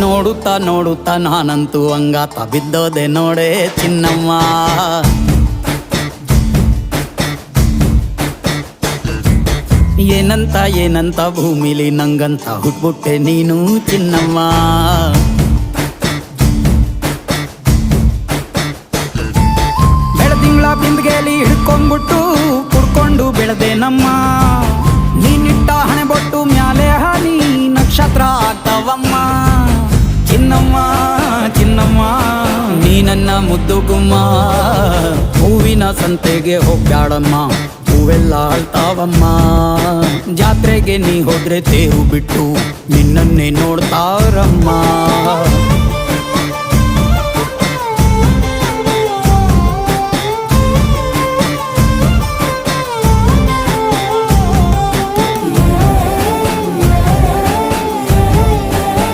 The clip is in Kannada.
ನೋಡುತ್ತಾ ನೋಡುತ್ತಾ ನಾನಂತೂ ಹಂಗಾತ ಬಿದ್ದೋದೆ ನೋಡೆ ಚಿನ್ನಮ್ಮ. ಏನಂತ ಏನಂತ ಭೂಮಿಲಿ ನಂಗಂತ ಹುಟ್ಬಿಟ್ಟೆ ನೀನು ಚಿನ್ನಮ್ಮ. ಬೆಳದಿಂಗಳ ಬಿಂದಿಗೆಲಿ ಹಿಡ್ಕೊಂಡ್ಬಿಟ್ಟು ಕುಡ್ಕೊಂಡು ಬೆಳೆದೆ ನಮ್ಮ. ನೀನಿಟ್ಟ ಹಣೆ ಬೊಟ್ಟು ಮ್ಯಾಲೆ ಹನಿ ನಕ್ಷತ್ರ ಆಗ್ತಾವಮ್ಮ. ಚಿನ್ನಮ್ಮ ಚಿನ್ನಮ್ಮ ನೀ ನನ್ನ ಮುದ್ದು ಗುಮ್ಮ. ಹೂವಿನ ಸಂತೆಗೆ ಹೋಗ್ಯಾಡಮ್ಮ, ಹೂವೆಲ್ಲ ಅಳ್ತಾವಮ್ಮ. ಜಾತ್ರೆಗೆ ನೀ ಹೋದ್ರೆ ತೇರು ಬಿಟ್ಟು ನಿನ್ನನ್ನೇ ನೋಡ್ತಾರಮ್ಮ.